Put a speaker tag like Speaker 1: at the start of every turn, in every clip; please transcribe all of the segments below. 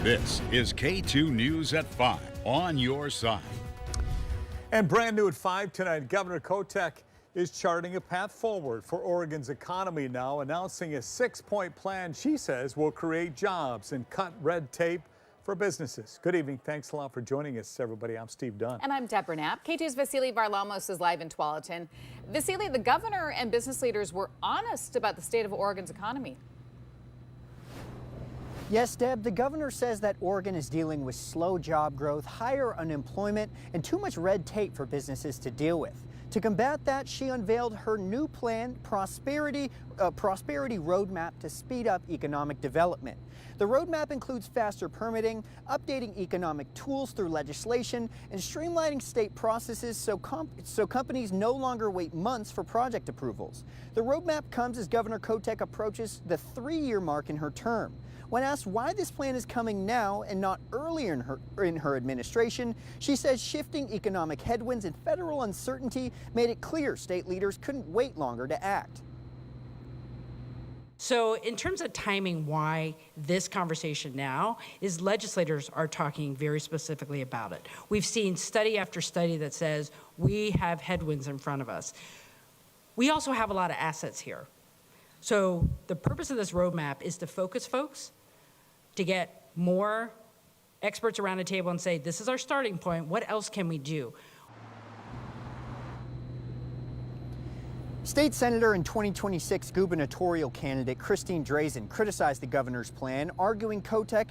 Speaker 1: This is K2 News at 5 on your side.
Speaker 2: And brand new at 5 tonight, Governor Kotek is charting a path forward for Oregon's economy now, announcing a 6-point plan she says will create jobs and cut red tape for businesses. Good evening. Thanks a lot for joining us, everybody. I'm Steve Dunn.
Speaker 3: And I'm Deborah Knapp. K2's Vasily Varlamos is live in Tualatin. Vasily, the governor and business leaders were honest about the state of Oregon's economy.
Speaker 4: Yes, Deb, the governor says that Oregon is dealing with slow job growth, higher unemployment, and too much red tape for businesses to deal with. To combat that, she unveiled her new plan, Prosperity Roadmap to speed up economic development. The roadmap includes faster permitting, updating economic tools through legislation, and streamlining state processes so companies no longer wait months for project approvals. The roadmap comes as Governor Kotek approaches the 3-year mark in her term. When asked why this plan is coming now and not earlier in her administration, she says shifting economic headwinds and federal uncertainty made it clear state leaders couldn't wait longer to act.
Speaker 5: So in terms of timing, why this conversation now is legislators are talking very specifically about it. We've seen study after study that says we have headwinds in front of us. We also have a lot of assets here. So the purpose of this roadmap is to focus folks, to get more experts around the table and say, this is our starting point, what else can we do?
Speaker 4: State Senator and 2026 gubernatorial candidate Christine Drazen criticized the governor's plan, arguing Kotek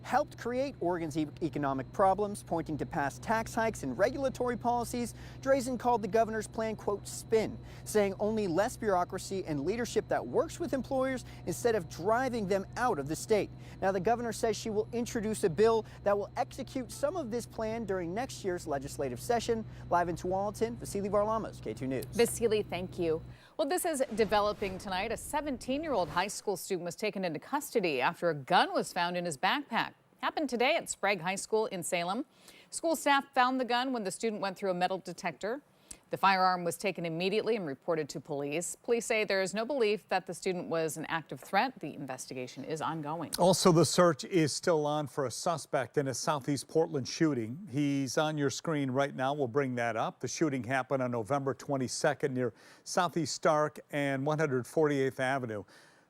Speaker 4: helped create Oregon's economic problems, pointing to past tax hikes and regulatory policies. Drazen called the governor's plan, quote, spin, saying only less bureaucracy and leadership that works with employers instead of driving them out of the state. Now, the governor says she will introduce a bill that will execute some of this plan during next year's legislative session. Live in Tualatin, Vasily Varlamos, K2 News.
Speaker 3: Vasily, thank you. Well, this is developing tonight. A 17-year-old high school student was taken into custody after a gun was found in his backpack. Happened today at Sprague High School in Salem. School staff found the gun when the student went through a metal detector. The firearm was taken immediately and reported to police. Police say there is no belief that the student was an active threat. The investigation is ongoing.
Speaker 2: Also, the search is still on for a suspect in a Southeast Portland shooting. He's on your screen right now. We'll bring that up. The shooting happened on November 22nd near Southeast Stark and 148th Avenue.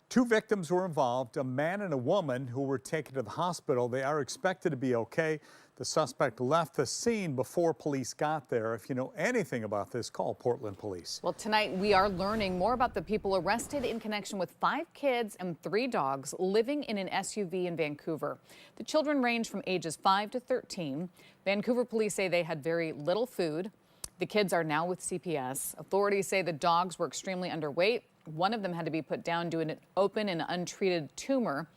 Speaker 2: 2 victims were involved, a man and a woman who were taken to the hospital. They are expected to be okay. The suspect left the scene before police got there. If you know anything about this, call Portland Police.
Speaker 3: Well, tonight we are learning more about the people arrested in connection with 5 kids and 3 dogs living in an SUV in Vancouver. The children range from ages 5 to 13. Vancouver police say they had very little food. The kids are now with CPS. Authorities say the dogs were extremely underweight. One of them had to be put down due to an open and untreated tumor.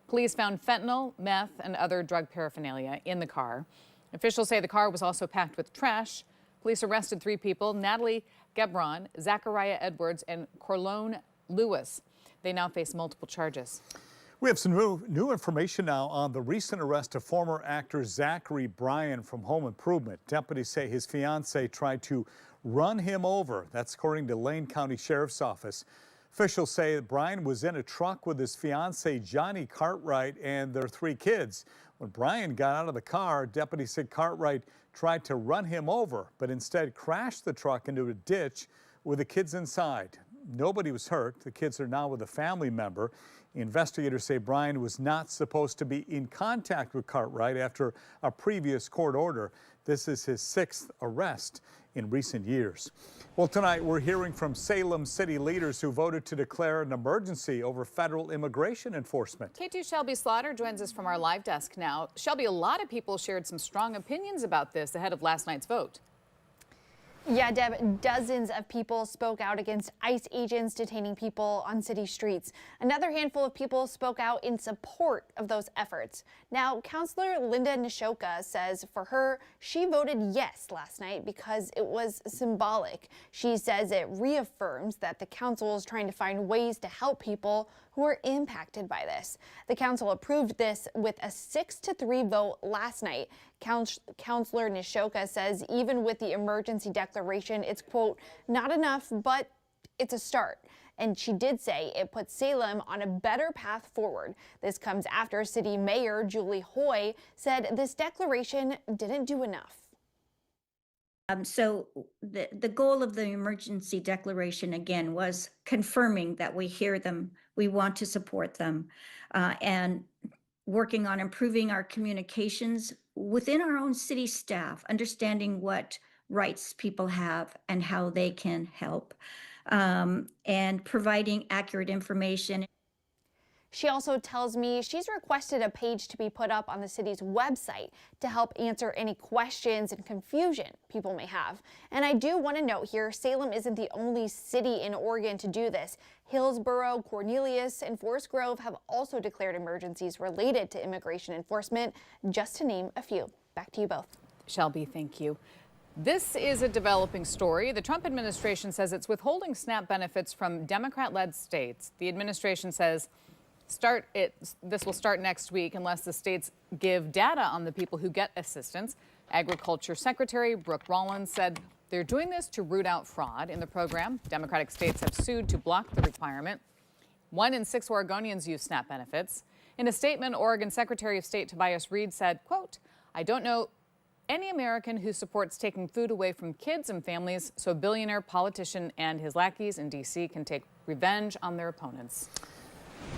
Speaker 3: Police found fentanyl, meth, and other drug paraphernalia in the car. Officials say the car was also packed with trash. Police arrested 3 people, Natalie Gebron, Zachariah Edwards, and Corlone Lewis. They now face multiple charges.
Speaker 2: We have some new information now on the recent arrest of former actor Zachary Bryan from Home Improvement. Deputies say his fiancée tried to run him over. That's according to Lane County Sheriff's Office. Officials say that Bryan was in a truck with his fiancée Johnny Cartwright and their 3 kids. When Bryan got out of the car, deputies said Cartwright tried to run him over, but instead crashed the truck into a ditch with the kids inside. Nobody was hurt. The kids are now with a family member. Investigators say Bryan was not supposed to be in contact with Cartwright after a previous court order. This is his 6th arrest in recent years. Well, tonight we're hearing from Salem city leaders who voted to declare an emergency over federal immigration enforcement.
Speaker 3: K2 Shelby Slaughter joins us from our live desk now. Shelby, a lot of people shared some strong opinions about this ahead of last night's vote.
Speaker 6: Yeah, Deb, dozens of people spoke out against ICE agents detaining people on city streets. Another handful of people spoke out in support of those efforts. Now, Councilor Linda Nishoka says for her, she voted yes last night because it was symbolic. She says it reaffirms that the council is trying to find ways to help people who are impacted by this. The council approved this with a 6-3 vote last night. Councilor Nishoka says even with the emergency declaration, it's, quote, not enough, but it's a start. And she did say it puts Salem on a better path forward. This comes after City Mayor Julie Hoy said this declaration didn't do enough.
Speaker 7: So the goal of the emergency declaration, again, was confirming that we hear them, we want to support them, and working on improving our communications within our own city staff, understanding what rights people have and how they can help, and providing accurate information.
Speaker 6: She also tells me she's requested a page to be put up on the city's website to help answer any questions and confusion people may have. And I do want to note here, Salem isn't the only city in Oregon to do this. Hillsborough, Cornelius, and Forest Grove have also declared emergencies related to immigration enforcement, just to name a few. Back to you both.
Speaker 3: Shelby, thank you. This is a developing story. The Trump administration says it's withholding SNAP benefits from Democrat-led states. The administration says this will start next week unless the states give data on the people who get assistance. Agriculture Secretary Brooke Rollins said they're doing this to root out fraud in the program. Democratic states have sued to block the requirement. 1 in 6 Oregonians use SNAP benefits. In a statement, Oregon Secretary of State Tobias Reed said, quote, "I don't know any American who supports taking food away from kids and families so a billionaire politician and his lackeys in D.C. can take revenge on their opponents."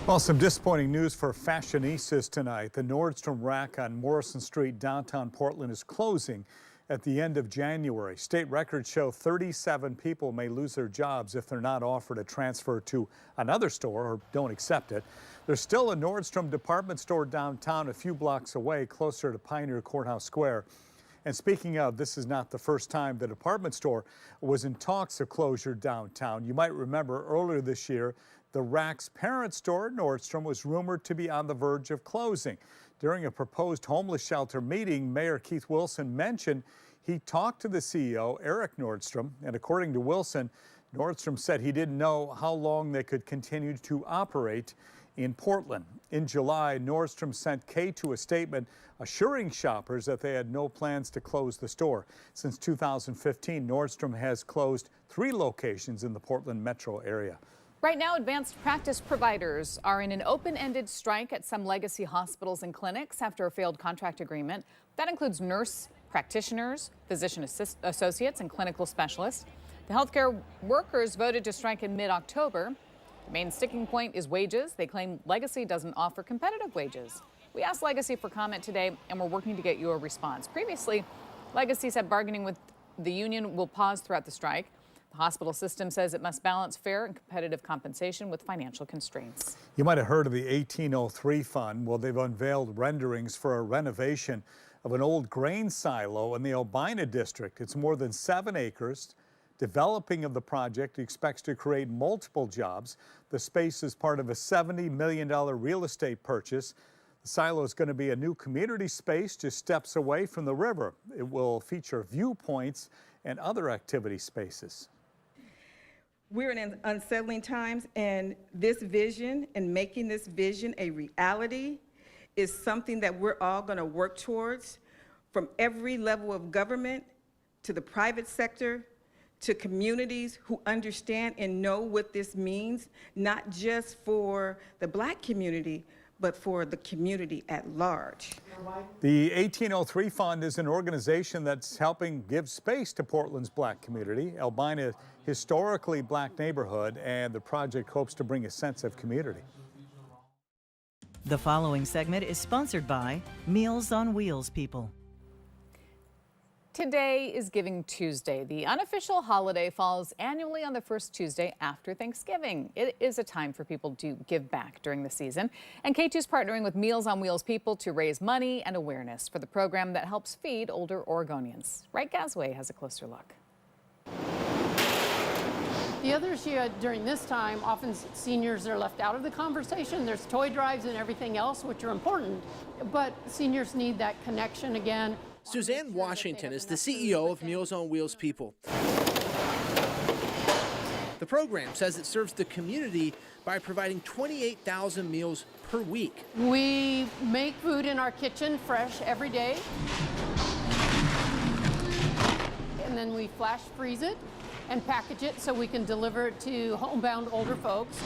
Speaker 2: Well, some disappointing news for fashionistas tonight. The Nordstrom rack on Morrison Street, downtown Portland, is closing at the end of January. State records show 37 people may lose their jobs if they're not offered a transfer to another store or don't accept it. There's still a Nordstrom department store downtown a few blocks away, closer to Pioneer Courthouse Square. And speaking of, this is not the first time the department store was in talks of closure downtown. You might remember earlier this year, the rack's parent store, Nordstrom, was rumored to be on the verge of closing. During a proposed homeless shelter meeting, Mayor Keith Wilson mentioned he talked to the CEO, Eric Nordstrom, and according to Wilson, Nordstrom said he didn't know how long they could continue to operate in Portland. In July, Nordstrom sent KATU a statement assuring shoppers that they had no plans to close the store. Since 2015, Nordstrom has closed 3 locations in the Portland metro area.
Speaker 3: Right now, advanced practice providers are in an open-ended strike at some legacy hospitals and clinics after a failed contract agreement. That includes nurse practitioners, physician associates, and clinical specialists. The healthcare workers voted to strike in mid-October. The main sticking point is wages. They claim Legacy doesn't offer competitive wages. We asked Legacy for comment today, and we're working to get your response. Previously, Legacy said bargaining with the union will pause throughout the strike. The hospital system says it must balance fair and competitive compensation with financial constraints. You might have heard of the 1803 Fund. Well, they've unveiled renderings for a renovation of an old grain silo in the Albina district. It's more than 7 acres. Developing of the project expects to create multiple jobs. The space is part of a $70 million real estate purchase. The silo is going to be a new community space just steps away from the river. It will feature viewpoints and other activity spaces.
Speaker 8: We're in unsettling times, and this vision and making this vision a reality is something that we're all going to work towards, from every level of government to the private sector to communities who understand and know what this means, not just for the Black community, but for the community at large.
Speaker 2: The 1803 Fund is an organization that's helping give space to Portland's Black community. Albina, historically Black neighborhood, and the project hopes to bring a sense of community.
Speaker 9: The following segment is sponsored by Meals on Wheels people.
Speaker 3: Today is Giving Tuesday. The unofficial holiday falls annually on the first Tuesday after Thanksgiving. It is a time for people to give back during the season. And KATU's partnering with Meals on Wheels people to raise money and awareness for the program that helps feed older Oregonians. Wright Gasway has a closer look.
Speaker 10: The other issue during this time, often seniors are left out of the conversation. There's toy drives and everything else, which are important, but seniors need that connection again.
Speaker 11: Suzanne Washington is the CEO of Meals on Wheels People. The program says it serves the community by providing 28,000 meals per week.
Speaker 10: We make food in our kitchen fresh every day, and then we flash freeze it, and package it so we can deliver it to homebound older folks.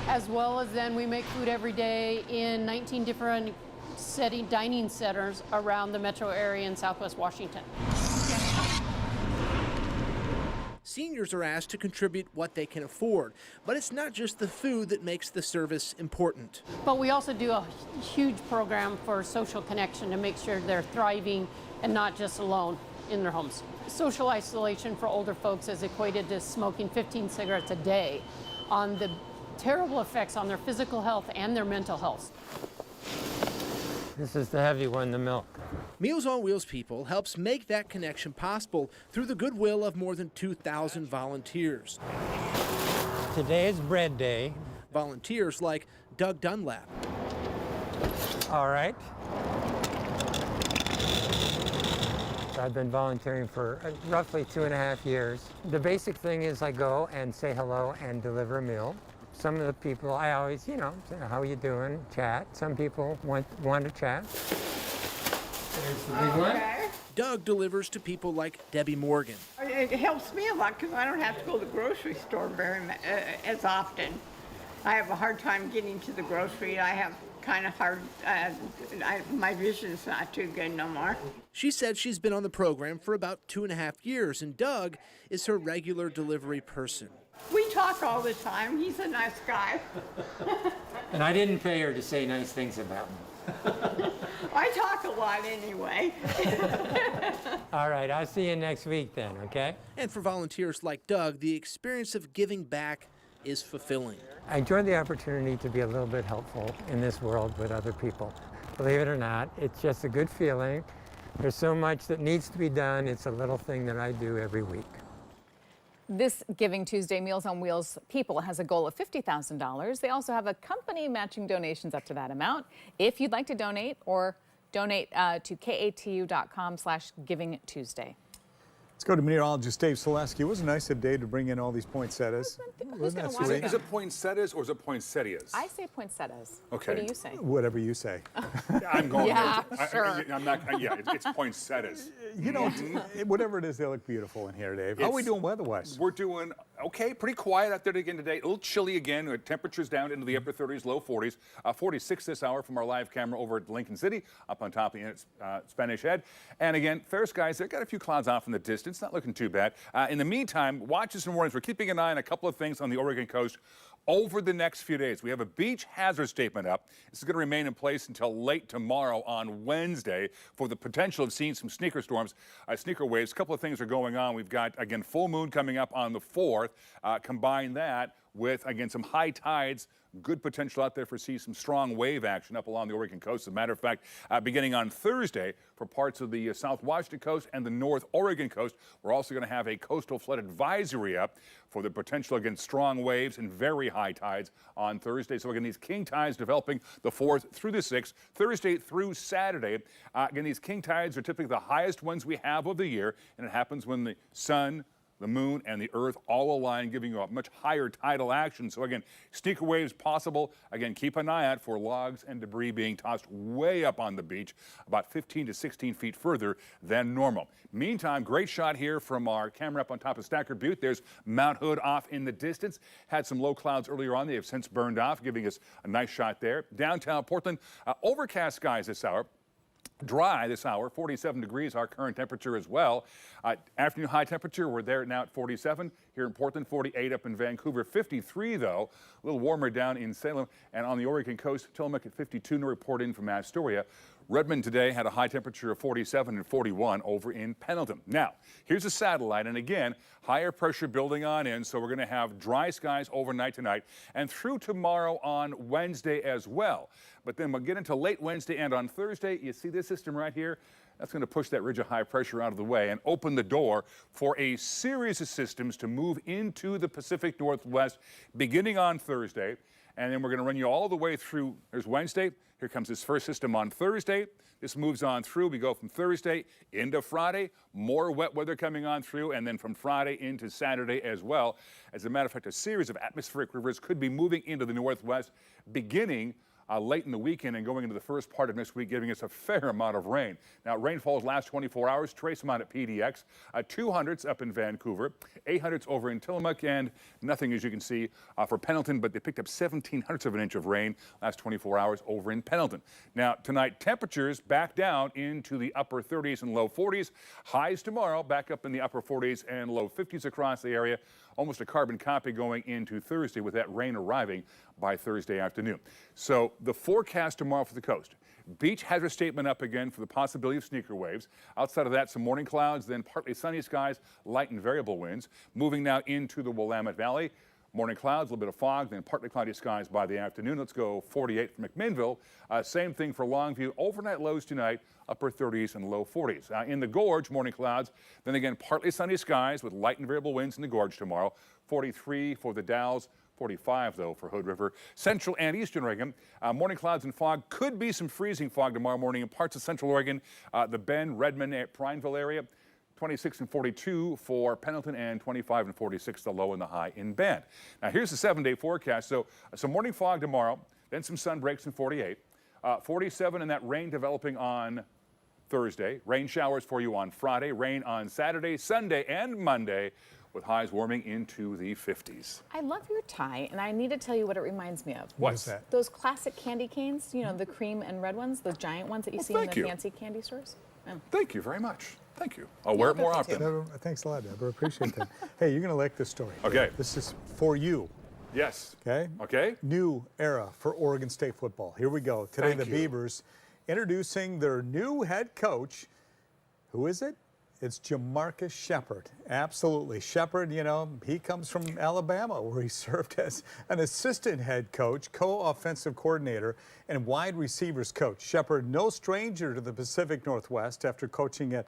Speaker 10: As well as then we make food every day in 19 different dining centers around the metro area in Southwest Washington.
Speaker 11: Seniors are asked to contribute what they can afford, but it's not just the food that makes the service important.
Speaker 10: But we also do a huge program for social connection to make sure they're thriving and not just alone in their homes. Social isolation for older folks is equated to smoking 15 cigarettes a day, on the terrible effects on their physical health and their mental health.
Speaker 12: This is the heavy one, the milk.
Speaker 11: Meals on Wheels people helps make that connection possible through the goodwill of more than 2,000 volunteers.
Speaker 12: Today is bread day.
Speaker 11: Volunteers like Doug Dunlap.
Speaker 12: All right. I've been volunteering for roughly 2.5 years. The basic thing is I go and say hello and deliver a meal. Some of the people I always, say, how are you doing? Chat. Some people want to chat. There's the big one.
Speaker 11: Doug delivers to people like Debbie Morgan.
Speaker 13: It helps me a lot because I don't have to go to the grocery store as often. I have a hard time getting to the grocery. I have kind of hard, my vision's not too good no more.
Speaker 11: She said she's been on the program for about 2.5 years, and Doug is her regular delivery person.
Speaker 13: We talk all the time. He's a nice guy.
Speaker 12: And I didn't pay her to say nice things about me.
Speaker 13: I talk a lot anyway.
Speaker 12: All right, I'll see you next week then, okay?
Speaker 11: And for volunteers like Doug, the experience of giving back is fulfilling.
Speaker 12: I enjoy the opportunity to be a little bit helpful in this world with other people. Believe it or not, it's just a good feeling. There's so much that needs to be done. It's a little thing that I do every week.
Speaker 3: This Giving Tuesday Meals on Wheels people has a goal of $50,000. They also have a company matching donations up to that amount. If you'd like to donate, or donate to KATU.com/GivingTuesday.
Speaker 2: Let's go to meteorologist Dave Selesky. It was a nice day to bring in all these poinsettias.
Speaker 3: Who's going to watch them?
Speaker 14: Is it poinsettias or is it poinsettias?
Speaker 3: I say poinsettias.
Speaker 14: Okay.
Speaker 3: What do you say?
Speaker 2: Whatever you say.
Speaker 14: I'm going
Speaker 3: Yeah,
Speaker 14: there.
Speaker 3: sure.
Speaker 14: I'm not. Yeah, it's poinsettias.
Speaker 2: Whatever it is, they look beautiful in here, Dave. How are we doing weather-wise?
Speaker 14: We're doing okay, pretty quiet out there again today. A little chilly again. Temperatures down into the upper 30s, low 40s. 46 this hour from our live camera over at Lincoln City, up on top of the Spanish Head. And again, fair skies. They've got a few clouds off in the distance. Not looking too bad. In the meantime, watches and warnings. We're keeping an eye on a couple of things on the Oregon coast over the next few days. We have a beach hazard statement up. This is going to remain in place until late tomorrow on Wednesday for the potential of seeing some sneaker storms, sneaker waves. A couple of things are going on. We've got, again, full moon coming up on the 4th. Combine that with, again, some high tides. Good potential out there for some strong wave action up along the Oregon coast. As a matter of fact, beginning on Thursday for parts of the South Washington coast and the North Oregon coast, we're also going to have a coastal flood advisory up for the potential against strong waves and very high tides on Thursday. So again, these king tides developing the 4th through the 6th, Thursday through Saturday. Again, these king tides are typically the highest ones we have of the year, and it happens when the sun, the moon, and the earth all align, giving you a much higher tidal action. So again, sneaker waves possible. Again, keep an eye out for logs and debris being tossed way up on the beach, about 15 to 16 feet further than normal. Meantime, great shot here from our camera up on top of Stacker Butte. There's Mount Hood off in the distance. Had some low clouds earlier on. They have since burned off, giving us a nice shot there. Downtown Portland, overcast skies this hour. Dry this hour, 47 degrees, our current temperature as well. Afternoon high temperature, we're there now at 47. Here in Portland, 48 up in Vancouver, 53 though. A little warmer down in Salem and on the Oregon coast. Tillamook at 52, no report in from Astoria. Redmond today had a high temperature of 47 and 41 over in Pendleton. Now, here's a satellite, and again, higher pressure building on in, so we're going to have dry skies overnight tonight and through tomorrow on Wednesday as well. But then we'll get into late Wednesday and on Thursday. You see this system right here? That's going to push that ridge of high pressure out of the way and open the door for a series of systems to move into the Pacific Northwest beginning on Thursday. And then we're going to run you all the way through. There's Wednesday. Here comes this first system on Thursday. This moves on through. We go from Thursday into Friday. More wet weather coming on through. And then from Friday into Saturday as well. As a matter of fact, a series of atmospheric rivers could be moving into the Northwest beginning late in the weekend and going into the first part of next week, giving us a fair amount of rain. Now, rainfall's last 24 hours, trace amount at PDX, 200s up in Vancouver, 800s over in Tillamook, and nothing, as you can see, for Pendleton, but they picked up 0.17 of an inch of rain last 24 hours over in Pendleton. Now, tonight, temperatures back down into the upper 30s and low 40s. Highs tomorrow back up in the upper 40s and low 50s across the area. Almost a carbon copy going into Thursday with that rain arriving by Thursday afternoon. So the forecast tomorrow for the coast. Beach has a statement up again for the possibility of sneaker waves. Outside of that, some morning clouds, then partly sunny skies, light and variable winds. Moving now into the Willamette Valley. Morning clouds, a little bit of fog, then partly cloudy skies by the afternoon. Let's go 48 for McMinnville. Same thing for Longview. Overnight lows tonight, upper 30s and low 40s. In the Gorge, morning clouds, then again partly sunny skies with light and variable winds in the Gorge tomorrow. 43 for the Dalles. 45, though, for Hood River. Central and Eastern Oregon, morning clouds and fog. Could be some freezing fog tomorrow morning in parts of Central Oregon, the Bend, Redmond, Prineville area. 26 and 42 for Pendleton, and 25 and 46 the low and the high in Bend. Now, here's the 7-day forecast. So some morning fog tomorrow, then some sun breaks in 48. 47 and that rain developing on Thursday. Rain showers for you on Friday. Rain on Saturday, Sunday, and Monday, with highs warming into the 50s.
Speaker 3: I love your tie, and I need to tell you what it reminds me of.
Speaker 14: What's that?
Speaker 3: Those classic candy canes, you know, the cream and red ones, those giant ones that you see in the fancy candy stores. Oh.
Speaker 14: Thank you very much. Thank you. I'll wear it more often.
Speaker 2: Deborah, thanks a lot, Deborah. Appreciate that. Hey, you're going to like this story.
Speaker 14: Okay.
Speaker 2: This is for you.
Speaker 14: Yes.
Speaker 2: Okay?
Speaker 14: Okay.
Speaker 2: New era for Oregon State football. Here we go. Today,
Speaker 14: Thank
Speaker 2: the
Speaker 14: you.
Speaker 2: Beavers introducing their new head coach. Who is it? It's Jamarcus Shepard. Absolutely. Shepard, you know, he comes from Alabama, where he served as an assistant head coach, co-offensive coordinator, and wide receivers coach. Shepard, no stranger to the Pacific Northwest after coaching at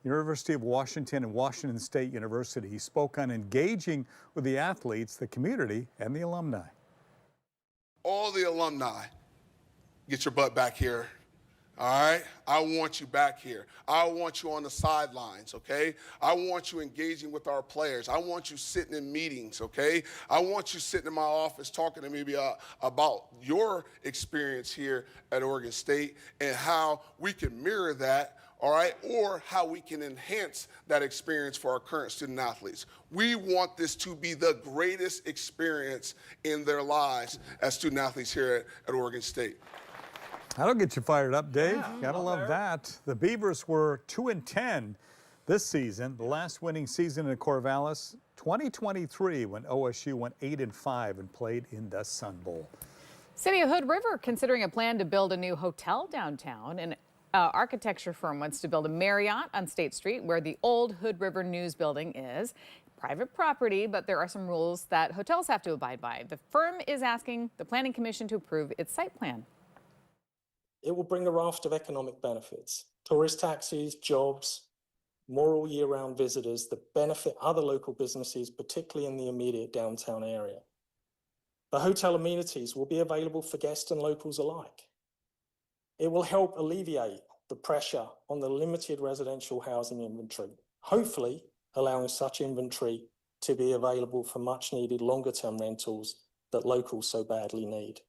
Speaker 2: University of Washington and Washington State University. He spoke on engaging with the athletes, the community, and the alumni.
Speaker 15: All the alumni, get your butt back here. All right? I want you back here. I want you on the sidelines, okay? I want you engaging with our players. I want you sitting in meetings, okay? I want you sitting in my office talking to me about your experience here at Oregon State and how we can mirror that, all right, or how we can enhance that experience for our current student athletes. We want this to be the greatest experience in their lives as student athletes here at Oregon State.
Speaker 2: That'll get you fired up, Dave. Gotta love that. The Beavers were 2-10 this season, the last winning season in Corvallis, 2023, when OSU went 8-5 and played in the Sun Bowl.
Speaker 3: City of Hood River considering a plan to build a new hotel downtown. An architecture firm wants to build a Marriott on State Street, where the old Hood River News building is. Private property, but there are some rules that hotels have to abide by. The firm is asking the Planning Commission to approve its site plan.
Speaker 16: It will bring a raft of economic benefits: tourist taxis, jobs, more all year-round visitors that benefit other local businesses, particularly in the immediate downtown area. The hotel amenities will be available for guests and locals alike. It will help alleviate the pressure on the limited residential housing inventory, hopefully allowing such inventory to be available for much-needed longer-term rentals that locals so badly need.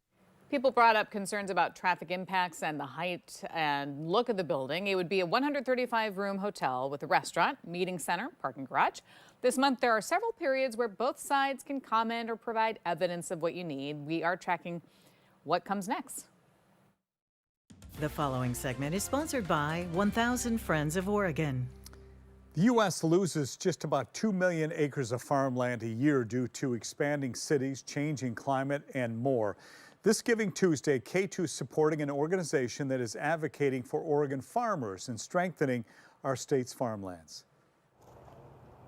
Speaker 3: People brought up concerns about traffic impacts and the height and look of the building. It would be a 135-room hotel with a restaurant, meeting center, parking garage. This month, there are several periods where both sides can comment or provide evidence of what you need. We are tracking what comes next.
Speaker 9: The following segment is sponsored by 1000 Friends of Oregon.
Speaker 2: The U.S. loses just about 2 million acres of farmland a year due to expanding cities, changing climate, and more. This Giving Tuesday, KATU is supporting an organization that is advocating for Oregon farmers and strengthening our state's farmlands.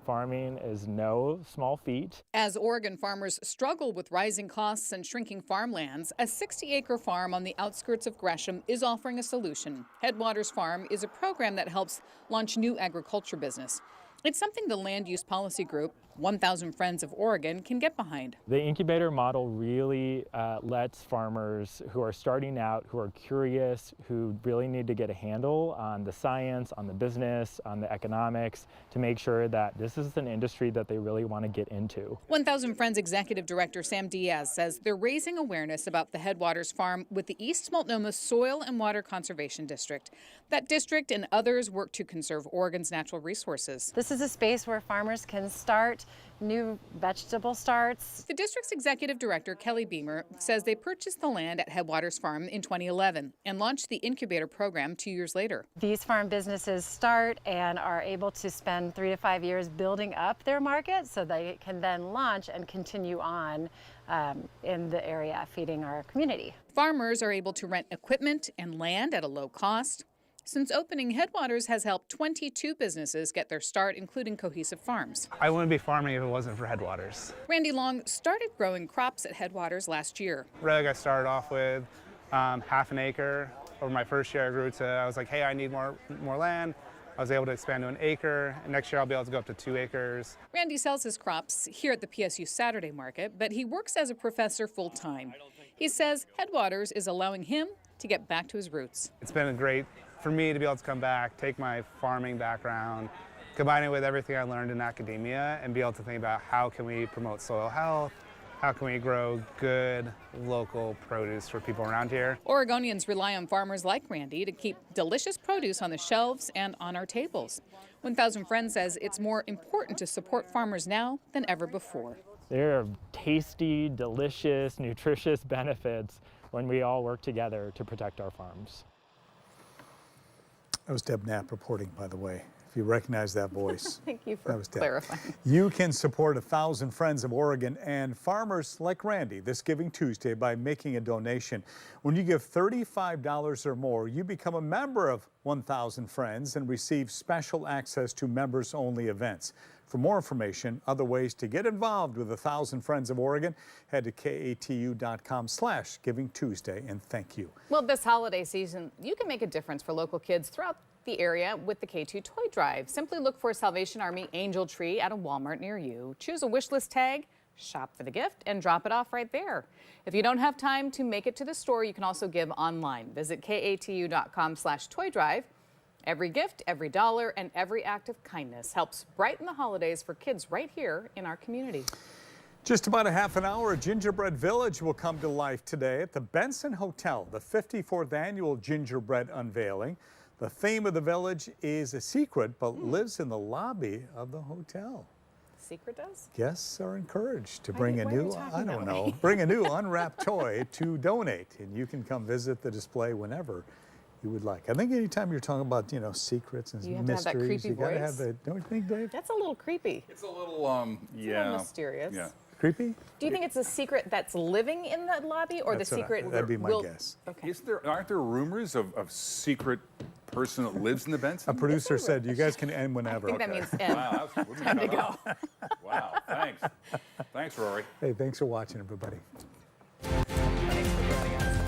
Speaker 17: Farming is no small feat.
Speaker 3: As Oregon farmers struggle with rising costs and shrinking farmlands, a 60-acre farm on the outskirts of Gresham is offering a solution. Headwaters Farm is a program that helps launch new agriculture business. It's something the Land Use Policy Group, 1,000 Friends of Oregon, can get behind.
Speaker 17: The incubator model really lets farmers who are starting out, who are curious, who really need to get a handle on the science, on the business, on the economics, to make sure that this is an industry that they really want to get into.
Speaker 3: 1,000 Friends Executive Director Sam Diaz says they're raising awareness about the Headwaters Farm with the East Multnomah Soil and Water Conservation District. That district and others work to conserve Oregon's natural resources.
Speaker 18: This is a space where farmers can start new vegetable starts.
Speaker 3: The district's executive director, Kelly Beamer, says they purchased the land at Headwaters Farm in 2011 and launched the incubator program 2 years later.
Speaker 18: These farm businesses start and are able to spend 3 to 5 years building up their market so they can then launch and continue on in the area feeding our community.
Speaker 3: Farmers are able to rent equipment and land at a low cost. Since opening, Headwaters has helped 22 businesses get their start, including Cohesive Farms.
Speaker 19: I wouldn't be farming if it wasn't for Headwaters.
Speaker 3: Randy Long started growing crops at Headwaters last year.
Speaker 19: Really, I started off with half an acre. Over my first year, I grew to, I was like, hey, I need more land. I was able to expand to an acre. And next year, I'll be able to go up to 2 acres.
Speaker 3: Randy sells his crops here at the PSU Saturday Market, but he works as a professor full-time. He says Headwaters is allowing him to get back to his roots.
Speaker 19: It's been great for me to be able to come back, take my farming background, combine it with everything I learned in academia, and be able to think about how can we promote soil health, how can we grow good local produce for people around here.
Speaker 3: Oregonians rely on farmers like Randy to keep delicious produce on the shelves and on our tables. 1,000 Friends says it's more important to support farmers now than ever before.
Speaker 17: There are tasty, delicious, nutritious benefits when we all work together to protect our farms.
Speaker 2: That was Deb Knapp reporting, by the way, if you recognize that voice.
Speaker 3: Thank you for clarifying.
Speaker 2: You can support 1,000 Friends of Oregon and farmers like Randy this Giving Tuesday by making a donation. When you give $35 or more, you become a member of 1,000 Friends and receive special access to members-only events. For more information, other ways to get involved with 1,000 Friends of Oregon, head to KATU.com/GivingTuesday, and thank you.
Speaker 3: Well, this holiday season, you can make a difference for local kids throughout the area with the KATU Toy Drive. Simply look for Salvation Army Angel Tree at a Walmart near you. Choose a wish list tag, shop for the gift, and drop it off right there. If you don't have time to make it to the store, you can also give online. Visit KATU.com/toydrive. Every gift, every dollar, and every act of kindness helps brighten the holidays for kids right here in our community.
Speaker 2: Just about a half an hour, a gingerbread village will come to life today at the Benson Hotel, the 54th annual gingerbread unveiling. The theme of the village is a secret, but lives in the lobby of the hotel.
Speaker 3: Secret does?
Speaker 2: Guests are encouraged to bring a new, I don't know, bring a new unwrapped toy to donate, and you can come visit the display whenever you would like. I think anytime you're talking about, you know, secrets and
Speaker 3: you have
Speaker 2: mysteries,
Speaker 3: to have that creepy
Speaker 2: you gotta
Speaker 3: voice.
Speaker 2: have the, don't you think, Dave?
Speaker 3: That's a little creepy.
Speaker 14: It's a little,
Speaker 3: It's a little mysterious.
Speaker 14: Yeah.
Speaker 2: Creepy?
Speaker 3: Do you think it's a secret that's living in the lobby, or
Speaker 2: That's
Speaker 3: the
Speaker 2: what
Speaker 3: secret
Speaker 2: that'd be my guess.
Speaker 3: Okay.
Speaker 14: Aren't there rumors of secret person that lives in the Benson?
Speaker 2: A producer said you guys can end whenever.
Speaker 3: I think that means end.
Speaker 14: Wow, wouldn't
Speaker 3: Time to
Speaker 14: cut
Speaker 3: go.
Speaker 14: off. Wow, thanks. Thanks, Rory.
Speaker 2: Hey, thanks for watching, everybody.
Speaker 3: Thanks for joining us.